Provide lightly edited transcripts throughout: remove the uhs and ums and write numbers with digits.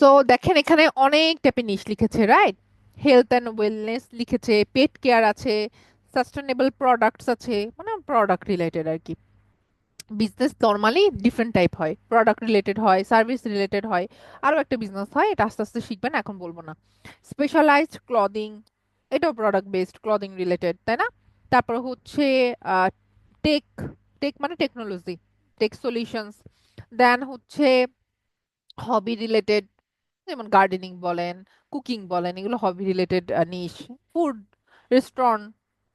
So দেখেন এখানে অনেক টাইপের নিশ লিখেছে, রাইট? হেলথ অ্যান্ড ওয়েলনেস লিখেছে, পেট কেয়ার আছে, সাস্টেনেবল প্রোডাক্টস আছে, মানে প্রোডাক্ট রিলেটেড আর কি। বিজনেস নর্মালি ডিফারেন্ট টাইপ হয়, প্রোডাক্ট রিলেটেড হয়, সার্ভিস রিলেটেড হয়, আরও একটা বিজনেস হয়, এটা আস্তে আস্তে শিখবেন, এখন বলবো না। স্পেশালাইজড ক্লদিং, এটাও প্রোডাক্ট বেসড ক্লদিং রিলেটেড, তাই না? তারপর হচ্ছে টেক, টেক মানে টেকনোলজি, টেক সলিউশনস। দেন হচ্ছে হবি রিলেটেড, যেমন গার্ডেনিং বলেন, কুকিং বলেন, এগুলো হবি রিলেটেড নিশ। ফুড, রেস্টুরেন্ট,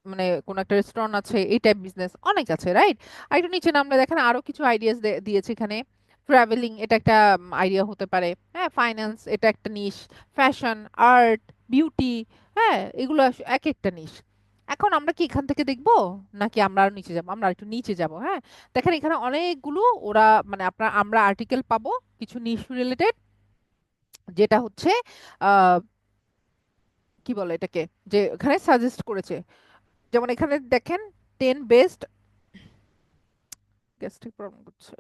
মানে কোন একটা রেস্টুরেন্ট আছে, এই টাইপ বিজনেস অনেক আছে, রাইট? আর একটু নিচে নামলে দেখেন আরো কিছু আইডিয়াস দিয়েছে এখানে। ট্রাভেলিং, এটা একটা আইডিয়া হতে পারে, হ্যাঁ। ফাইন্যান্স, এটা একটা নিশ। ফ্যাশন, আর্ট, বিউটি, হ্যাঁ, এগুলো এক একটা নিশ। এখন আমরা কি এখান থেকে দেখবো, নাকি আমরা আরো নিচে যাবো? আমরা একটু নিচে যাব, হ্যাঁ। দেখেন এখানে অনেকগুলো ওরা, মানে আমরা আর্টিকেল পাবো কিছু নিশ রিলেটেড, যেটা হচ্ছে আহ কি বলে এটাকে, যে এখানে সাজেস্ট করেছে। যেমন এখানে দেখেন 10 বেস্ট, গ্যাস্ট্রিক প্রবলেম করছে।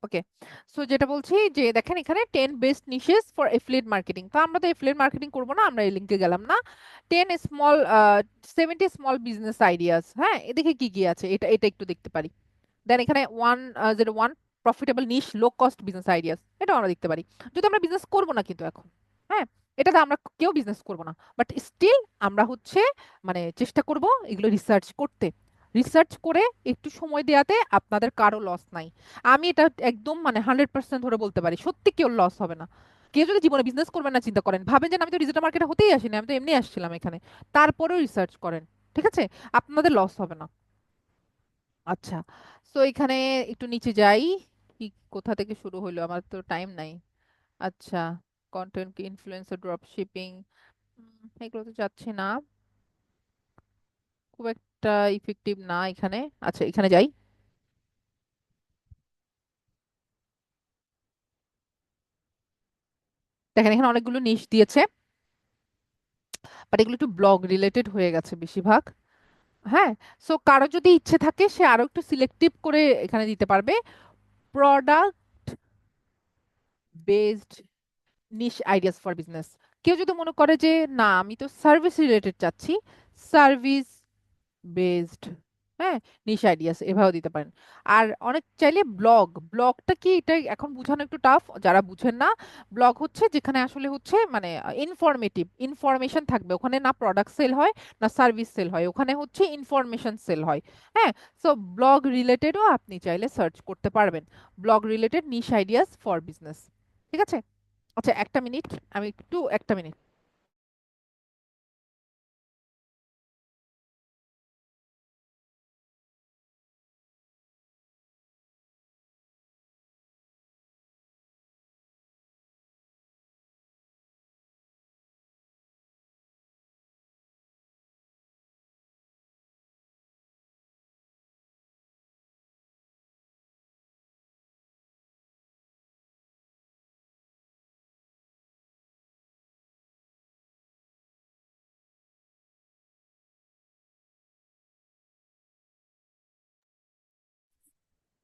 ওকে, সো যেটা বলছি যে দেখেন এখানে 10 বেস্ট নিশেস ফর এফিলিয়েট মার্কেটিং। তো আমরা তো এফিলিয়েট মার্কেটিং করবো না, আমরা এই লিঙ্কে গেলাম না। 10 স্মল, 70 স্মল বিজনেস আইডিয়াস, হ্যাঁ, এদিকে কি কি আছে এটা এটা একটু দেখতে পারি। দেন এখানে 101 প্রফিটেবল নিশ লো কস্ট বিজনেস আইডিয়াস, এটা আমরা দেখতে পারি। যদি আমরা বিজনেস করবো না কিন্তু এখন, হ্যাঁ, এটাতে আমরা কেউ বিজনেস করবো না, বাট স্টিল আমরা হচ্ছে মানে চেষ্টা করব এগুলো রিসার্চ করতে। রিসার্চ করে একটু সময় দেওয়াতে আপনাদের কারো লস নাই। আমি এটা একদম মানে 100% ধরে বলতে পারি, সত্যি কেউ লস হবে না। কেউ যদি জীবনে বিজনেস করবেন না চিন্তা করেন, ভাবেন যে আমি তো ডিজিটাল মার্কেটে হতেই আসিনি, আমি তো এমনি আসছিলাম এখানে, তারপরেও রিসার্চ করেন, ঠিক আছে, আপনাদের লস হবে না। আচ্ছা, সো এখানে একটু নিচে যাই। কি, কোথা থেকে শুরু হলো, আমার তো টাইম নাই। আচ্ছা, কন্টেন্ট ইনফ্লুয়েন্সার, ড্রপ শিপিং, এগুলো তো যাচ্ছে না, খুব একটা ইফেক্টিভ না এখানে। আচ্ছা, এখানে যাই। দেখেন এখানে অনেকগুলো নিশ দিয়েছে, বাট এগুলো একটু ব্লগ রিলেটেড হয়ে গেছে বেশিরভাগ, হ্যাঁ। সো কারো যদি ইচ্ছে থাকে সে আরো একটু সিলেক্টিভ করে এখানে দিতে পারবে। Product based niche ideas for business. কেউ যদি মনে করে যে না আমি তো সার্ভিস রিলেটেড চাচ্ছি, সার্ভিস বেসড, হ্যাঁ, নিশ আইডিয়াস এভাবেও দিতে পারেন। আর অনেক চাইলে ব্লগ, ব্লগটা কি এটা এখন বোঝানো একটু টাফ যারা বুঝেন না। ব্লগ হচ্ছে যেখানে আসলে হচ্ছে মানে ইনফরমেটিভ ইনফরমেশন থাকবে ওখানে, না প্রোডাক্ট সেল হয় না সার্ভিস সেল হয়, ওখানে হচ্ছে ইনফরমেশন সেল হয়, হ্যাঁ। সো ব্লগ রিলেটেডও আপনি চাইলে সার্চ করতে পারবেন, blog related niche ideas for business, ঠিক আছে। আচ্ছা, একটা মিনিট, আমি একটু একটা মিনিট।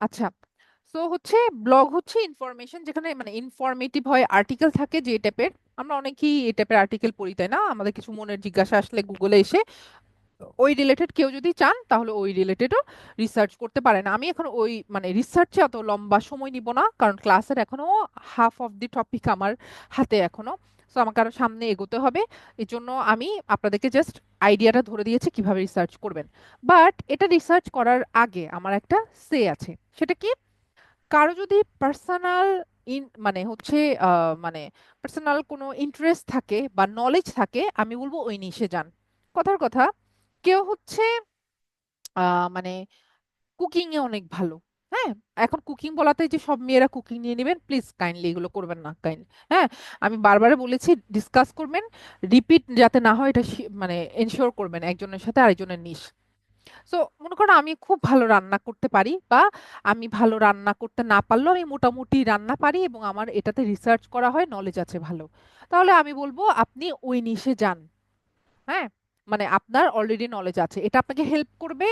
আচ্ছা, সো হচ্ছে ব্লগ হচ্ছে ইনফরমেশন, যেখানে মানে ইনফরমেটিভ হয়, আর্টিকেল থাকে যে টাইপের। আমরা অনেকেই এই টাইপের আর্টিকেল পড়ি, তাই না? আমাদের কিছু মনের জিজ্ঞাসা আসলে গুগলে এসে ওই রিলেটেড কেউ যদি চান তাহলে ওই রিলেটেডও রিসার্চ করতে পারেন। আমি এখন ওই মানে রিসার্চে অত লম্বা সময় নিব না, কারণ ক্লাসের এখনো হাফ অফ দি টপিক আমার হাতে এখনো। সো আমাকে আরো সামনে এগোতে হবে, এই জন্য আমি আপনাদেরকে জাস্ট আইডিয়াটা ধরে দিয়েছি কিভাবে রিসার্চ করবেন। বাট এটা রিসার্চ করার আগে আমার একটা সে আছে, সেটা কি, কারো যদি পার্সোনাল মানে হচ্ছে মানে পার্সোনাল কোনো ইন্টারেস্ট থাকে বা নলেজ থাকে, আমি বলবো ওই নিশে যান। কথার কথা, কেউ হচ্ছে মানে কুকিং এ অনেক ভালো, হ্যাঁ। এখন কুকিং বলাতে যে সব মেয়েরা কুকিং নিয়ে নেবেন, প্লিজ কাইন্ডলি এগুলো করবেন না, কাইন্ডলি, হ্যাঁ। আমি বারবার বলেছি ডিসকাস করবেন, রিপিট যাতে না হয় এটা মানে এনশিওর করবেন একজনের সাথে আরেকজনের নিশ। সো মনে করো আমি খুব ভালো রান্না করতে পারি, বা আমি ভালো রান্না করতে না পারলেও আমি মোটামুটি রান্না পারি এবং আমার এটাতে রিসার্চ করা হয়, নলেজ আছে ভালো, তাহলে আমি বলবো আপনি ওই নিশে যান, হ্যাঁ। মানে আপনার অলরেডি নলেজ আছে, এটা আপনাকে হেল্প করবে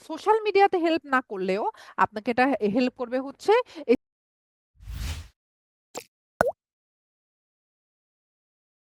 সোশ্যাল মিডিয়াতে হেল্প না করলেও আপনাকে এটা হেল্প করবে হচ্ছে